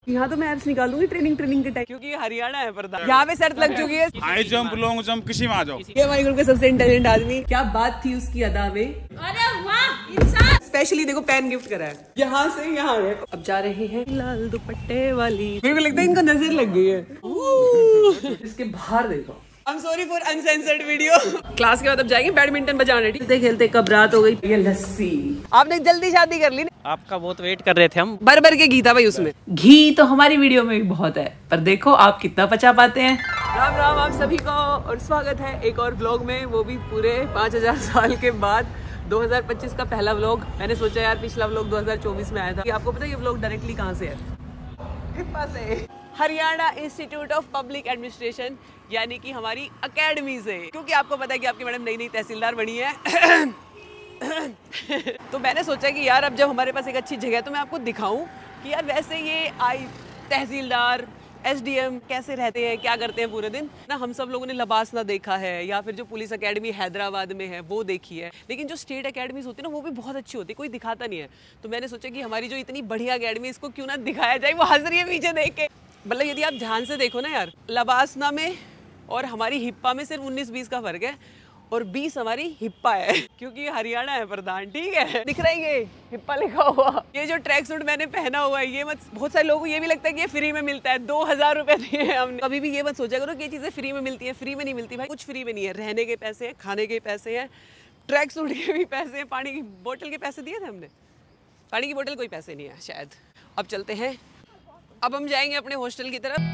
यहाँ तो मैं एप्स निकालूंगी ट्रेनिंग के टाइम, क्योंकि हरियाणा है प्रधान। यहाँ पे शर्त लग चुकी है, हाई जंप लॉन्ग जंप किसी में आ जाओ। ये हमारे ग्रुप का सबसे इंटेलिजेंट आदमी। क्या बात थी उसकी अदा में, अरे वाह इंसान। स्पेशली देखो पेन गिफ्ट करा है, यहाँ से यहाँ है। अब जा रहे हैं लाल दुपट्टे वाली। मेरे को लगता है इनको नजर लग गई है। इसके बाहर देखो। I'm sorry for uncensored video. Class के बाद अब जाएंगे बैडमिंटन बजाने। खेलते खेलते कब रात हो गई। ये लस्सी आपने जल्दी शादी कर ली। आपका बहुत वेट कर रहे थे हम। भर के घी था भाई उसमें। घी तो हमारी वीडियो में भी बहुत है, पर देखो आप कितना पचा पाते हैं। राम राम आप सभी को और स्वागत है एक और व्लॉग में, वो भी पूरे 5000 साल के बाद। 2025 का पहला व्लॉग। मैंने सोचा यार पिछला व्लॉग 2024 में आया था। आपको पता है ये व्लॉग डायरेक्टली कहाँ से है? हिप्पा से, Haryana institute of public administration, यानी कि हमारी अकेडमी से। क्योंकि आपको पता है कि आपकी मैडम नई तहसीलदार बनी है। तो मैंने सोचा कि यार अब जब हमारे पास एक अच्छी जगह है तो मैं आपको दिखाऊं कि यार वैसे ये तहसीलदार SDM कैसे रहते हैं, क्या करते हैं पूरे दिन ना। हम सब लोगों ने लबासना देखा है, या फिर जो पुलिस अकेडमी हैदराबाद में है वो देखी है, लेकिन जो स्टेट अकेडमीज होती है ना वो भी बहुत अच्छी होती है, कोई दिखाता नहीं है। तो मैंने सोचा कि हमारी जो इतनी बढ़िया अकेडमी इसको क्यों ना दिखाया जाए। वो हंस रही है पीछे देख के। मतलब यदि आप ध्यान से देखो ना यार, लबासना में और हमारी हिप्पा में सिर्फ 19-20 का फर्क है, और 20 हमारी हिप्पा है, क्योंकि हरियाणा है प्रधान। ठीक है, दिख रहा है ये हिप्पा लिखा हुआ। ये जो ट्रैक सूट मैंने पहना हुआ है, ये मत, बहुत सारे लोगों को ये भी लगता है कि ये फ्री में मिलता है। 2000 रुपए दिए हैं हमने। कभी भी ये मत सोचा करो कि ये चीजें फ्री में मिलती है। फ्री में नहीं मिलती भाई, कुछ फ्री में नहीं है। रहने के पैसे हैं, खाने के पैसे हैं, ट्रैक सूट के भी पैसे हैं, पानी की बोतल के पैसे दिए थे हमने। पानी की बोतल कोई पैसे नहीं है शायद। अब चलते हैं, अब हम जाएंगे अपने हॉस्टल की तरफ।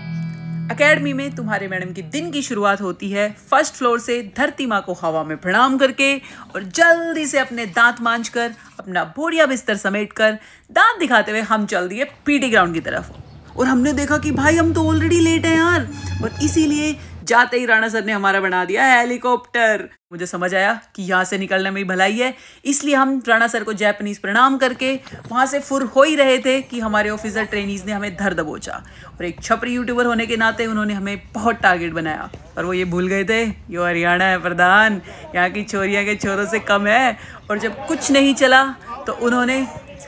अकेडमी में तुम्हारे मैडम की दिन की शुरुआत होती है फर्स्ट फ्लोर से धरती माँ को हवा में प्रणाम करके, और जल्दी से अपने दांत मांज कर, अपना बोरिया बिस्तर समेट कर, दांत दिखाते हुए हम चल दिए PT ग्राउंड की तरफ। और हमने देखा कि भाई हम तो ऑलरेडी लेट हैं यार, और इसीलिए जाते ही राणा सर ने हमारा बना दिया हेलीकॉप्टर। मुझे समझ आया कि यहाँ से निकलने में भलाई है, इसलिए हम राणा सर को जैपनीज प्रणाम करके वहाँ से फुर हो ही रहे थे कि हमारे ऑफिसर ट्रेनीज ने हमें धर दबोचा। और एक छपरी यूट्यूबर होने के नाते उन्होंने हमें बहुत टारगेट बनाया, पर वो ये भूल गए थे ये हरियाणा है प्रधान, यहाँ की छोरियाँ के छोरों से कम है। और जब कुछ नहीं चला तो उन्होंने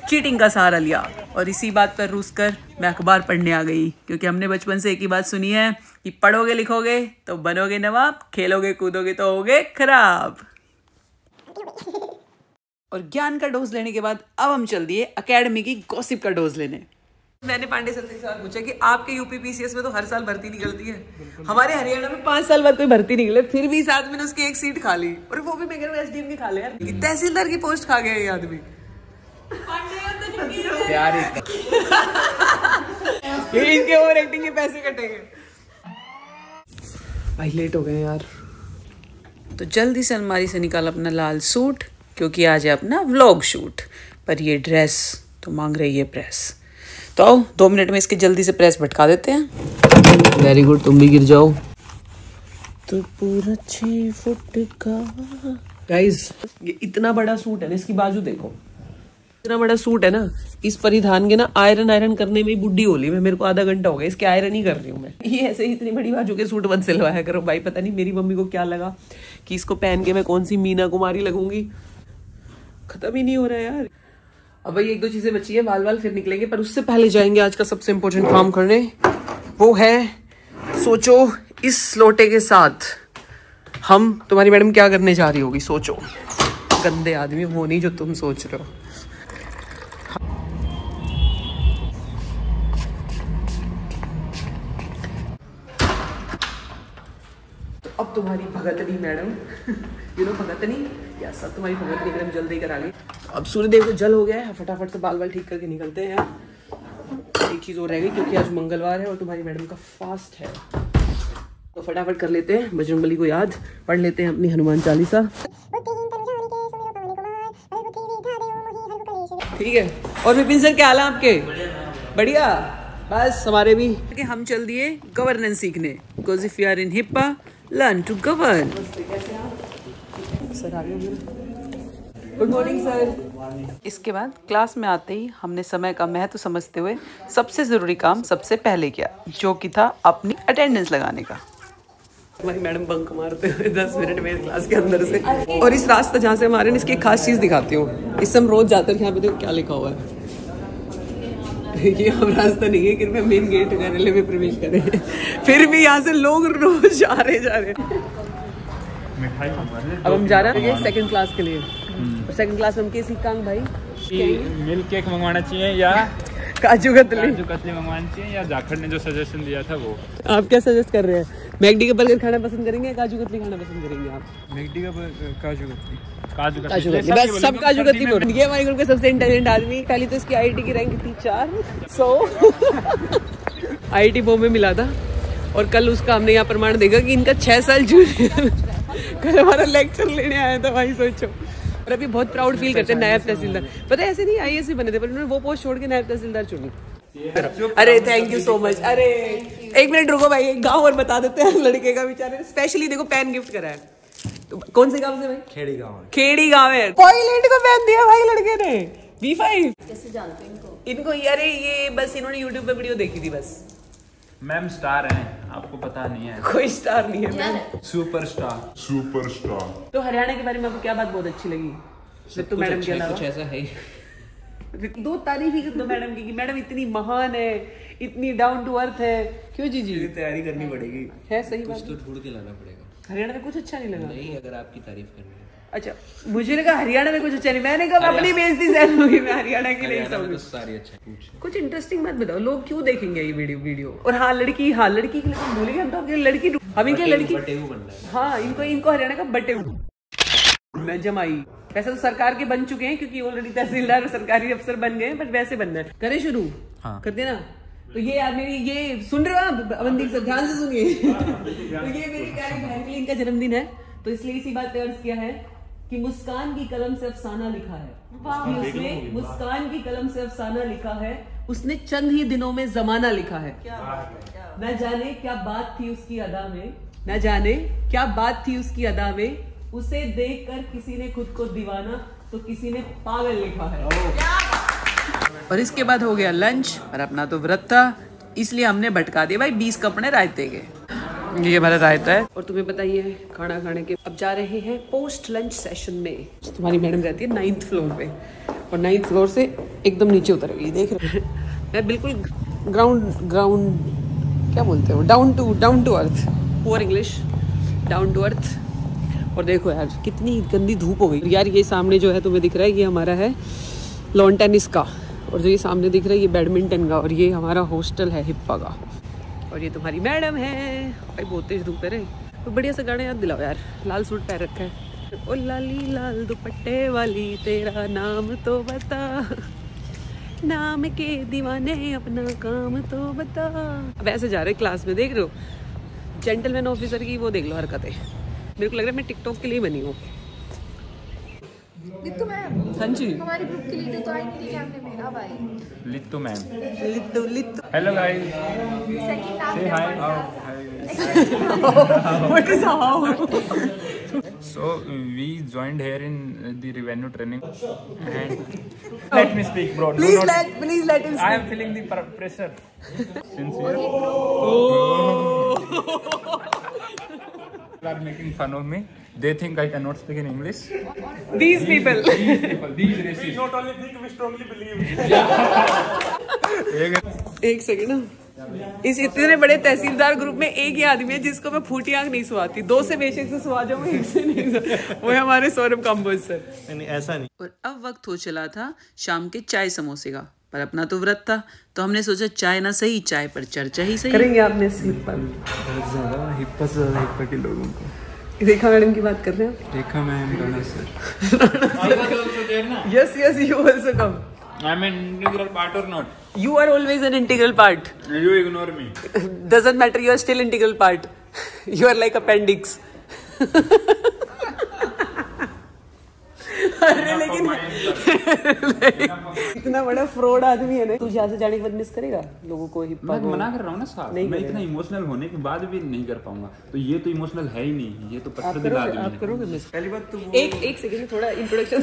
चीटिंग का सहारा लिया, और इसी बात पर रूस कर मैं अखबार पढ़ने आ गई, क्योंकि हमने बचपन से एक ही बात सुनी है कि पढ़ोगे लिखोगे तो बनोगे नवाब, खेलोगे कूदोगे तो होगे खराब। और ज्ञान का डोज लेने के बाद अब हम चल दिए अकेडमी की गॉसिप का डोज लेने। मैंने पांडे सर से सवाल पूछा कि आपके यूपी PCS में तो हर साल भर्ती निकलती है, हमारे हरियाणा में 5 साल बाद कोई भर्ती निकले, फिर भी इस आदमी ने उसकी एक सीट खा ली, और वो भी मैं कह रहा हूँ SDM की खा ले यार, तहसीलदार की पोस्ट खा गया ये आदमी। इनके ओवर एक्टिंग के पैसे कटेंगे। भाई लेट हो गए यार, तो जल्दी से अलमारी से निकाल अपना लाल सूट, क्योंकि आज है अपना व्लॉग शूट। पर ये ड्रेस तो मांग रही है प्रेस, तो आओ 2 मिनट में इसके जल्दी से प्रेस भटका देते हैं। वेरी गुड, तुम भी गिर जाओ। तो पूरा 6 फुट का गाइस, ये इतना बड़ा सूट है ना, इसकी बाजू देखो, इतना बड़ा सूट है ना, इस परिधान के ना आयरन करने में बुड्ढी होली में मेरे को आधा घंटा हो गया, इसके आयरन ही कर रही हूँ मैं। ये ऐसे ही इतनी बड़ी बाजू के सूट मत सिलवाया करो भाई। पता नहीं मेरी मम्मी को क्या लगा कि इसको पहन के मैं कौन सी मीना कुमारी लगूंगी। खत्म ही नहीं हो रहा है यार। अब भाई 1-2 चीजें बची है, वाल फिर निकलेंगे, पर उससे पहले जाएंगे आज का सबसे इम्पोर्टेंट काम करने। वो है, सोचो इस लोटे के साथ हम तुम्हारी मैडम क्या करने जा रही होगी। सोचो, गंदे आदमी वो नहीं जो तुम सोच रहे हो। अब तुम्हारी भगतनी मैडम भगतनी या सब तुम्हारी भगतनी मैडम जल्दी करा ली। अब सूर्यदेव को जल हो गया है, फटाफट से बाल ठीक करके निकलते हैं। एक चीज और रह गई, क्योंकि आज मंगलवार है और तुम्हारी मैडम का फास्ट है, तो फटाफट कर लेते हैं, बजरंगबली को याद पढ़ लेते हैं अपनी हनुमान चालीसा। ठीक है। और विपिन सर क्या हाल है आपके? बढ़िया। बस हमारे भी हम चल दिए गवर्नेंस सीखने, because if you are in IIPA learn to govern. Sir आ गए। Good morning sir. इसके बाद क्लास में आते ही हमने समय का महत्व समझते हुए सबसे जरूरी काम सबसे पहले किया, जो कि था अपनी अटेंडेंस लगाने का। हमारी मैडम बंक मारते हुए 10 मिनट में क्लास के अंदर से, और इस रास्ते जहाँ से हमारे इसकी एक खास चीज दिखाती हूँ। इससे हम रोज जाते हैं, यहाँ पे देखो क्या लिखा हुआ है, ये हम रास्ता नहीं है, कृपया मेन गेट कार्यालय में प्रवेश करें। फिर भी यहाँ से लोग रोज आ रहे जा रहे। अब हम जा रहे हैं सेकंड क्लास के लिए। और सेकंड क्लास में हम कैसी कांग भाई मिल्क केक मंगवाना चाहिए या काजू कतली मंगवानी चाहिए या जाखड़ ने जो सजेशन दिया था वो। आप क्या सजेस्ट कर रहे हैं? मैकडी का बर्गर खाना पसंद करेंगे या काजू कतली खाना पसंद करेंगे आप? मैकडी का काजू कतली बस सब काजू कतली बोल रहे हैं। ये हमारे ग्रुप के सबसे इंटेलिजेंट आदमी। पहले तो इसकी आईआईटी की रैंक थी 4 आईआईटी बॉम्बे मिला था और कल उसका हमने यहाँ प्रमाण देखा कि इनका 6 साल जूनियर कल हमारा लेक्चर लेने आया था भाई, सोचो। और अभी बहुत प्राउड फील करते हैं नायब तहसीलदार। पता है ऐसे नहीं आईएएस बने थे, पर उन्होंने वो पोस्ट छोड़ के नायब तहसीलदार चुनी। अरे थैंक यू सो मच। अरे एक मिनट रुको भाई, एक गाँव और बता देते हैं लड़के का। बेचारे स्पेशली देखो पेन गिफ्ट करा है। तो कौन से गाँव से भाई? खेड़ी गाँव है। टॉयलेट को पेन दिया भाई लड़के ने। B5 कैसे जानते हैं इनको? अरे ये बस इन्होंने यूट्यूब पे वीडियो देखी थी बस। मैम स्टार हैं, आपको पता नहीं है? कोई स्टार नहीं है मैम, सुपरस्टार। तो हरियाणा के बारे में आपको क्या बात बहुत अच्छी लगी? तो मैडम के अलावा कुछ ऐसा है? 2 तारीफ ही कर दो मैडम की कि मैडम इतनी महान है, इतनी डाउन टू अर्थ है। क्यों जी? तैयारी करनी पड़ेगी है सही बात। कुछ तो ढूंढ के लाना पड़ेगा। हरियाणा में कुछ अच्छा नहीं लगा? नहीं, अगर आपकी तारीफ करनी है। अच्छा, मुझे लगा हरियाणा में कुछ अच्छा नहीं। मैंने कहा अपनी बेइज्जती सहन होगी, मैं हरियाणा की नहीं सहूंगी। सारी अच्छा कुछ इंटरेस्टिंग बात बताओ, लोग क्यों देखेंगे ये वीडियो? और हाँ लड़की के लिए हम बोलेंगे, हम तो आपके लड़की हम इनके लड़की बटेऊ बनना है। हाँ इनको हरियाणा का बटेऊ जमाई। वैसे तो सरकार के बन चुके हैं क्योंकि ऑलरेडी तहसीलदार और सरकारी अफसर बन गए हैं, बट वैसे बनना है। करे शुरू कर देना। तो ये यार मेरी ये सुन रहे हो आप अवंतिक सर, ध्यान से सुनिए। तो ये मेरी प्यारी बहन के लिए इनका जन्मदिन है, तो इसलिए इसी बात पे अर्ज किया है कि मुस्कान की कलम से अफसाना लिखा है। उसने मुस्कान की कलम से अफसाना लिखा है, उसने चंद ही दिनों में जमाना लिखा है। न जाने क्या बात थी उसकी अदा में, न जाने क्या बात थी उसकी अदा में, उसे देखकर किसी ने खुद को दीवाना तो किसी ने पागल लिखा है। और इसके बाद हो गया लंच, और अपना तो व्रत था इसलिए हमने भटका दिया भाई 20 कप अपने रायते के। ये हमारा रायता है। और तुम्हें पता ही है खाना खाने के अब जा रहे हैं पोस्ट लंच सेशन में। तुम्हारी मैडम रहती है 9th फ्लोर पे, और 9th फ्लोर से एकदम नीचे उतर गई। देख रहे हैं मैं बिल्कुल ग्राउंड क्या बोलते हो, down to earth, poor English, down to earth. और देखो यार कितनी गंदी धूप हो गई यार। ये सामने जो है तुम्हें दिख रहा है ये हमारा है लॉन टेनिस का, और जो ये सामने दिख रहा है ये बैडमिंटन का, और ये हमारा हॉस्टल है हिप्पा का। और ये तुम्हारी मैडम है भाई, बहुत तेज धूप है रे। तो बढ़िया सा गाना याद दिलाओ यार। लाल सूट पहन रखा है, ओ लाली लाल दुपट्टे वाली तेरा नाम तो बता, नाम के दीवाने अपना काम तो बता। अब ऐसे जा रहे क्लास में, देख रहे हो जेंटलमैन ऑफिसर की वो देख लो हरकतें। मेरे को लग रहा है मैं टिकटॉक के लिए बनी हूँ। लित्तू मैम, हाँ जी, हमारी ग्रुप की लीडर तो आई नहीं थी कैमरे में, अब आई। Littu ma'am. Littu hello guys, second last say hi. What is how? So we joined here in the revenue training, and let me speak, bro. Please let him I speak. am feeling the pressure. Sincere. They are making fun of me. They think I cannot speak in English. These people. These racists. We not only think, we strongly believe. एक second ना, इस इतने बड़े तहसीलदार group में एक ही आदमी है जिसको मैं फूटी आंख नहीं सुहाती। 2 से बेशक से सुहा जाऊँ, 1 से नहीं। वो है हमारे सौरभ कंबोज सर। नहीं ऐसा नहीं। और अब वक्त हो चला था शाम के चाय समोसे का, पर अपना तो व्रत था तो हमने सोचा चाय ना सही, चाय पर चर्चा ही सही करेंगे। आपने हिप्पा के लोगों को रेखा मैडम की बात कर रहे हैं? Rekha ma'am, Rana sir. Yes you also come. I'm an integral part or not? You are always an integral part. You ignore me. Doesn't matter, you are still integral part. You are like appendix. अरे लेकिन इतना बड़ा fraud आदमी है ना, तू यहाँ से जाने के बाद मिस करेगा लोगों को? मैं मना कर रहा हूँ ना साहब, मैं इतना इमोशनल होने के बाद भी नहीं कर पाऊंगा। तो ये तो इमोशनल है ही नहीं, ये तो पत्थर दिल आदमी है। आप करोगे मिस? पहली बात तो एक सेकंड थोड़ा इंट्रोडक्शन।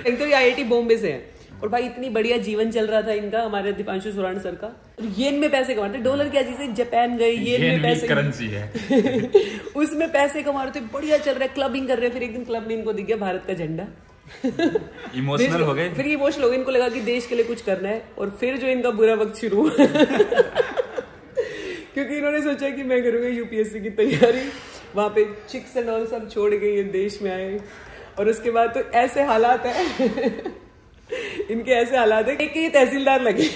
एक तो ये IIT बॉम्बे से है, और भाई इतनी बढ़िया जीवन चल रहा था इनका, हमारे दीपांशु सुराण सर का। येन में पैसे कमाते, डॉलर क्या चीज है, जापान गए येन में पैसे, करेंसी है। उसमें पैसे कमा रहे थे, बढ़िया चल रहा है, क्लबिंग कर रहे हैं। फिर एक दिन क्लब में इनको दिख गया भारत का झंडा, इमोशनल हो गए। फिर इमोशनल हो गए, इनको लगा कि देश के लिए कुछ करना है, और फिर जो इनका बुरा वक्त शुरू हुआ क्योंकि इन्होंने सोचा कि मैं करूंगा यूपीएससी की तैयारी, वहां पे चिक्स एंड ऑल सब छोड़ के ये देश में आए, और उसके बाद तो ऐसे हालात है इनके ऐसे हालात है कि ये तहसीलदार लगे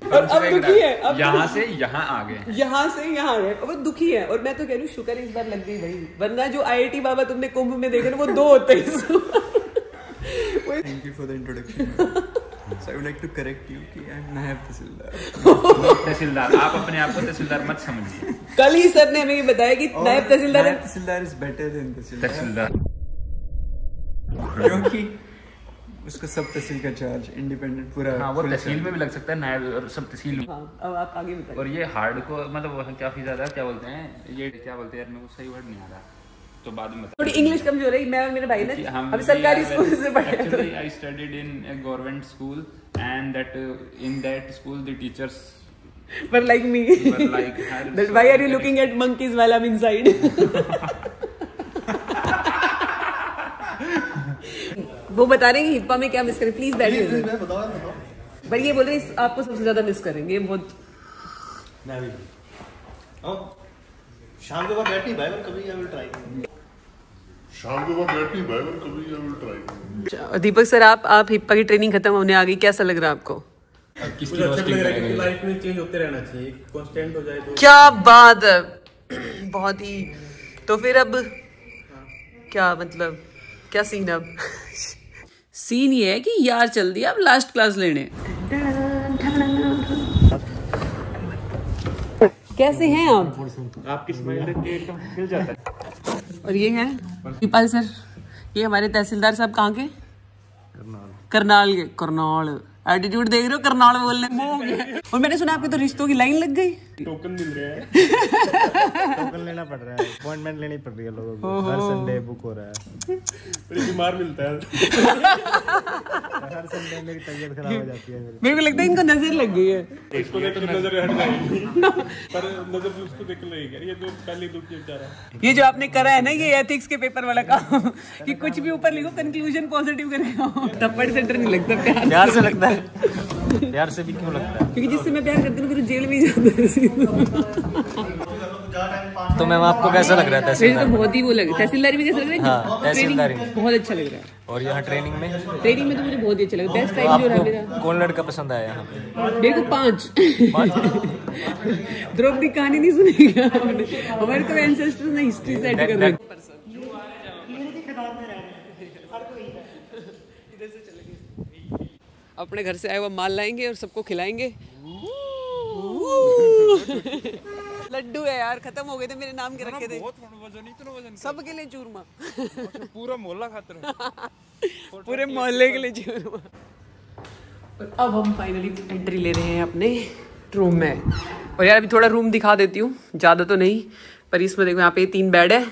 और अब दुखी है, अब यहाँ से यहाँ आ गए, यहाँ से यहाँ आ गए, अब दुखी है। और मैं तो कह रही हूँ शुक्र इस बार लग गई भाई, वरना जो आईआईटी बाबा तुमने कुंभ में देखे ना वो 2 होते हैं। Thank you for the introduction. So I would like to correct you कि I am नायब तहसीलदार। तहसीलदार, आप अपने आप को तहसीलदार मत समझिए। कल ही सर ने हमें ये बताया कि नायब तहसीलदार इज बेटर देन तहसीलदार, क्योंकि उसको सब तहसील का चार्ज इंडिपेंडेंट पूरा। हाँ, वो तहसील में भी लग सकता है, नायब और सब तहसील में। हाँ, अब आप आगे बताइए। और ये हार्ड को मतलब काफी ज्यादा क्या बोलते हैं, ये क्या बोलते हैं यार, मेरे को सही वर्ड नहीं आ रहा, तो बाद में थोड़ी इंग्लिश कमजोर है। मैं और मेरे भाई ने अब सरकारी स्कूल से पढ़े। Actually, I studied in a government school, and that in that school the teachers were like me. were like, That why are you looking at monkeys while I'm inside? वो बता रहे हैं कि हिप्पा में क्या मिस करें, प्लीज बैठिए। पर ये बोल रहे हैं आपको सबसे ज्यादा मिस करेंगे बहुत। मैं भी शाम के बाद बैठी भाई, मैं कभी आई विल ट्राई। शाम के बाद बैठी भाई, मैं कभी I will try. Deepak sir, आप हिप्पा की ट्रेनिंग खत्म होने आ गई, कैसा लग रहा है आपको? किसकी रोस्टिंग करेंगे? लाइफ में चेंज होते रहना चाहिए, कांस्टेंट हो जाए तो। क्या बात है, बहुत ही। तो फिर अब क्या मतलब, क्या सीन? अब सीन ये है कि यार चल दिया अब लास्ट क्लास लेने। कैसे हैं आप? आपकी स्माइल देख के एकदम खिल जाता है। और ये है विपाल सर, ये हमारे तहसीलदार साहब कहाँ के? करनाल के। करनाल एटीट्यूड देख रहे हो, करनाल बोलने में। और मैंने सुना आपके तो रिश्तों की लाइन लग गई। टोकन मिल रहा है। टोकन लेना पड़ रहा है, अपॉइंटमेंट लेनी पड़ रही है लोगों को, हर संडे बुक हो रहा है। बीमार मिलता है हर संडे, मेरी तबीयत खराब हो जाती है। मेरे को लगता है इनको नजर लग गई है। इसको देख नजर हट जाएगी, पर नजर भी उसको देख लगेगा। ये तो पहले दुखी हो जा रहा है। ये जो आपने करा है ना, ये एथिक्स के पेपर वाला काम कि कुछ भी ऊपर लिखो, कंक्लूजन पॉजिटिव करेगा। थप्पड़ से डर नहीं लगता, प्यार से लगता है। प्यार से भी क्यों लगता है? क्योंकि जिससे मैं प्यार करती हूँ फिर जेल में ही जाता है। तो मैम आपको कैसा लग रहा है मुझे तो बहुत ही वो लग, तहसीलदारी में कैसा लग रहा है? हाँ, तहसीलदारी में बहुत अच्छा लग रहा है। और यहाँ ट्रेनिंग में तो मुझे बहुत ही अच्छा लगा। बेस्ट टाइम जो रहा मेरा। कौन लड़का पसंद आया यहाँ पे? मेरे को 5 द्रौपदी कहानी नहीं सुनी क्या आपने? हमारे तो एंसेस्टर्स ने हिस्ट्री से ऐड कर रखा। अपने घर से आए हुआ माल लाएंगे और सबको खिलाएंगे। लड्डू है यार, खत्म हो गए थे, मेरे नाम के रखे थे। सबके लिए चूरमा। पूरा मोहल्ला खाता है। पूरे मोहल्ले के लिए चूरमा। अब हम फाइनली एंट्री ले रहे हैं अपने रूम में। और यार अभी थोड़ा रूम दिखा देती हूँ, ज़्यादा तो नहीं, पर इसमें देखो यहाँ पे 3 बेड है।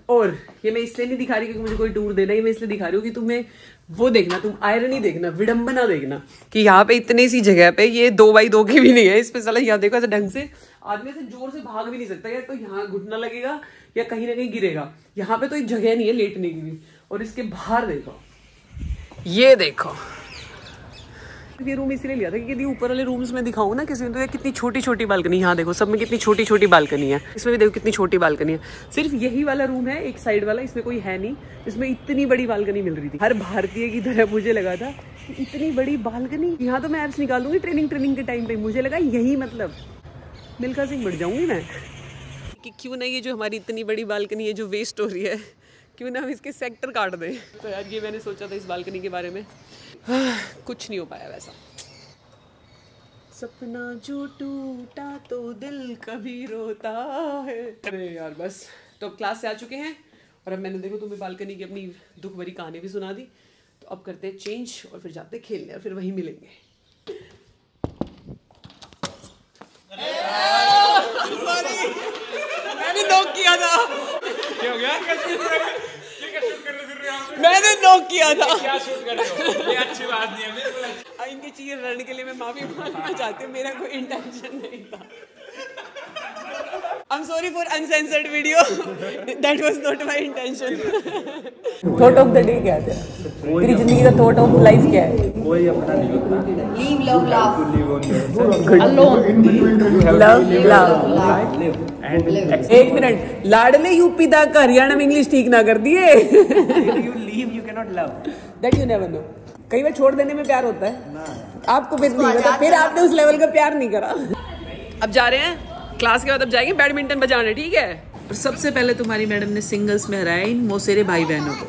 और ये मैं इसलिए नहीं दिखा रही क्योंकि मुझे कोई टूर देना है, मैं इसलिए दिखा रही हूँ कि तुम्हें वो देखना, तुम आयरनी देखना, विडंबना देखना कि यहाँ पे इतनी सी जगह पे ये 2x2 की भी नहीं है। इस पे साला यहाँ देखो ऐसे ढंग से आदमी से जोर से भाग भी नहीं सकता यार, तो यहाँ घुटना लगेगा या कहीं ना कहीं गिरेगा। यहाँ पे तो एक जगह नहीं है लेटने की भी। और इसके बाहर देखो, ये देखो, ये रूम इसलिए लिया था कि यदि ऊपर वाले रूम्स में दिखाऊं ना किसी में, तो कितनी छोटी छोटी बालकनी। यहाँ देखो सब में कितनी छोटी छोटी बालकनी है, इसमें भी देखो कितनी छोटी बालकनी है। सिर्फ यही वाला रूम है एक साइड वाला, इसमें कोई है नहीं, इसमें इतनी बड़ी बालकनी मिल रही थी। हर भारतीय की तरह मुझे लगा था इतनी बड़ी बालकनी। यहाँ तो मैं एप्स निकालूंगी ट्रेनिंग के टाइम पे, मुझे लगा यही मतलब मिल्खा सिंह बढ़ जाऊंगी मैं कि क्यों ना ये जो हमारी इतनी बड़ी बालकनी है जो वेस्ट हो रही है, क्यों ना हम इसके सेक्टर काट दें। तो यार ये मैंने सोचा था इस बालकनी के बारे में, कुछ नहीं हो पाया वैसा। सपना जो टूटा तो दिल कभी रोता है। अरे यार बस, तो क्लास से आ चुके हैं और अब मैंने देखो तुम्हें बालकनी की अपनी दुख भरी कहानी भी सुना दी। तो अब करते हैं चेंज और फिर जाते हैं खेलने और फिर वहीं मिलेंगे। मैंने नॉक किया था। क्या हो गया? मैंने नॉक किया था। क्या शूट कर रहे हो? ये अच्छी बात नहीं है मेरे को। इनकी चीज रन के लिए मैं माफी मांगना चाहती हूँ, मेरा कोई इंटेंशन नहीं था। I'm sorry for uncensored video. That was not my intention. Thought of the day क्या है? तेरी जिंदगी का thought of life क्या है? कोई अपना नहीं होता। Leave, love, laugh. Love. एक मिनट, लाडले यूपी दा का हरियाणा में इंग्लिश ठीक ना कर दिए। You leave, you cannot love. That you never know. कई बार छोड़ देने में प्यार होता है। आपको फिर नहीं होता, फिर आपने उस लेवल का प्यार नहीं करा। अब जा रहे हैं क्लास के बाद, अब जाएंगे बैडमिंटन बजाने, ठीक है। और सबसे पहले तुम्हारी मैडम ने सिंगल्स में हराया इन मोसेरे भाई बहनों को,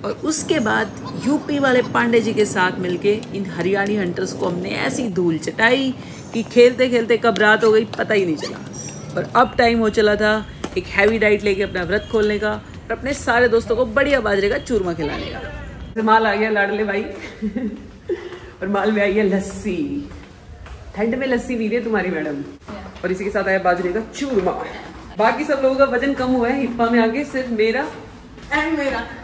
और उसके बाद यूपी वाले पांडे जी के साथ मिलके इन हरियाणी हंटर्स को हमने ऐसी धूल चटाई कि खेलते खेलते कब रात हो गई पता ही नहीं चला। और अब टाइम हो चला था एक हैवी डाइट लेके अपना व्रत खोलने का और अपने सारे दोस्तों को बढ़िया बाजरे का चूरमा खिलाने का। माल आ गया लाडले भाई और माल में आई है लस्सी। ठंड में लस्सी पी रही है तुम्हारी मैडम, और इसी के साथ आया बाजरे का चूरमा। बाकी सब लोगों का वजन कम हुआ है हिप्पा में आके, सिर्फ मेरा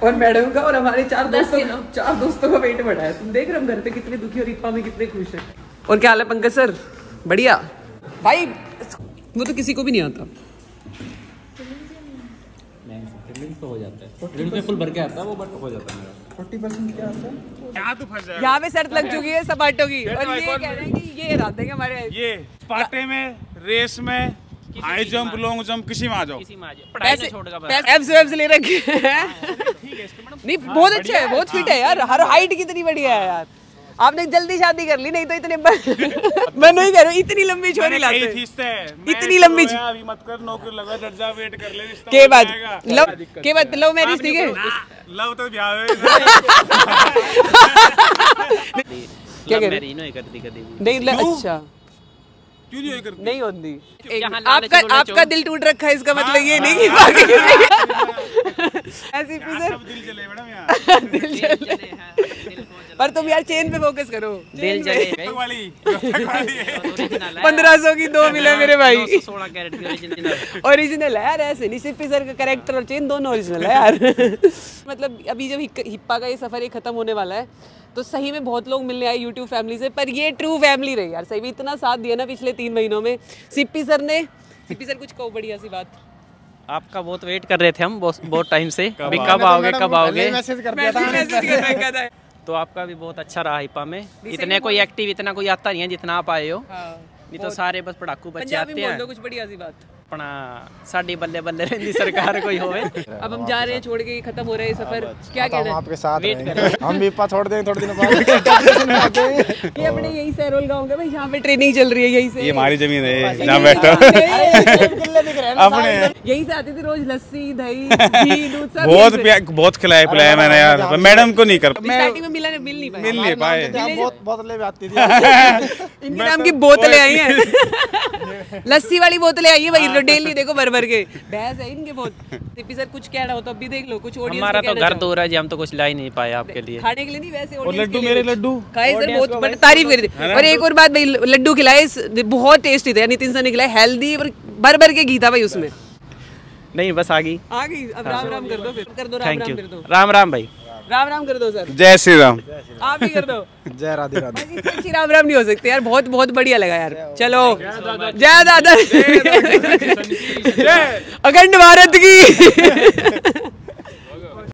और मैडम का और हमारे चार दोस्तों का वेट बढ़ा है। तुम देख रहे हो हम घर पे कितने दुखी और हिप्पा में कितने खुश हैं। और क्या हाल है पंकज सर? बढ़िया भाई, वो तो किसी को भी नहीं आता। तो हो जाता है, ड्रिल पे फुल भर के आता है वो, बट हो जाता है मेरा। 40% क्या आता है? यहाँ तो फंस जाएगा। यहाँ पे शर्त लग चुकी है सपाटों की, और ये कह रहे हैं कि ये हरा देंगे हमारे। ये पाटे में, रेस में, हाई जंप, लॉन्ग जंप, किसी में आ जाओ। एब्स ले रखे हैं। नहीं बहुत अच्छे है, बहुत फिट है यार, हर हाइट कितनी बढ़िया है यार। आपने जल्दी शादी कर ली, नहीं तो इतने मैं नहीं कह रहा हूँ, इतनी लंबी छोरी लाते, इतनी लंबी अभी मत कर, नौकरी लगा, दर्जा वेट कर ले, के बाद लव मैरिज थी, लव तो ब्याह क्या कह रही नहीं? अच्छा क्यों नहीं करती? नहीं होती। आपका दिल टूट रखा है, इसका मतलब ये नहीं कि बाकी ऐसी दिल चले मैडम यहाँ। दिल चले, पर तुम यार चेन पे फोकस करो। दिल चले 1500 की 2 मिले मेरे भाई, 16 कैरेट की ओरिजिनल है यार। ऐसे नहीं, सिर्फ सर का कैरेक्टर और चेन दोनों ओरिजिनल है यार। मतलब अभी जब हिप्पा का ये सफर ये खत्म होने वाला है, तो सही में बहुत लोग मिलने आए यूट्यूब फैमिली से, पर ये ट्रू फैमिली रही यार। सही में इतना साथ दिया ना पिछले 3 महीनों में। सिप्पी सर कुछ कहो बढ़िया सी बात। आपका बहुत वेट कर रहे थे हम बहुत टाइम से, अभी कब आओगे। मैसेज कर दिया था। तो आपका भी बहुत अच्छा रहा हिप्पा में, इतने कोई एक्टिव, इतना कोई आता नहीं है जितना आप आए हो। नहीं तो सारे बस पढ़ाकू बच्चे आते हैं। कुछ बढ़िया सी बात अपना साड़ी बल्ले बल्ले रहती सरकार कोई होवे। अब हम जा रहे हैं, छोड़ के खत्म हो रहा है सफर। क्या कहना है? आपके साथ वेट रहेंगे। हम भी छोड़ देंगे थोड़े दिनों बाद। ये अपने यही सहरोल गांव का भाई, जहाँ पे ट्रेनिंग चल रही है, यही से। ये हमारी जमीन है जहाँ बैठा अपने। यही से आती थी रोज लस्सी, दही, घी, दूध सब। बहुत खिलाया पिलाया मैंने यार, मैडम को नहीं कर। स्टार्टिंग में मिल नहीं पाए। बहुत बोतलें आती थी, इनके नाम की बोतलें आई हैं। लस्सी वाली बोतलें आई है भाई, डेली देखो भर के। भैंस है इनके बहुत। सिप्पी सर कुछ कहना हो तो अभी देख लो, कुछ ऑडियंस हमारा तो घर दूर है जी, हम तो कुछ ला ही नहीं पाए आपके लिए। खाने के लिए नहीं, वैसे और लड्डू, मेरे लड्डू खाए सर, बहुत तारीफ करी थी। और एक और बात भाई, लड्डू खिलाए बहुत टेस्टी थे, नितिन सर ने खिलाए, हेल्दी, भर के घी था भाई उसमें। नहीं बस आ गई। अब राम कर दो, फिर कर दो, थैंक यू। राम भाई, राम कर दो सर। जय श्री राम। आप ही कर दो। जय राधे राधे। इससे अच्छी राम नहीं हो सकते यार, बहुत बढ़िया लगा यार। चलो, जय दादा, अखंड भारत की।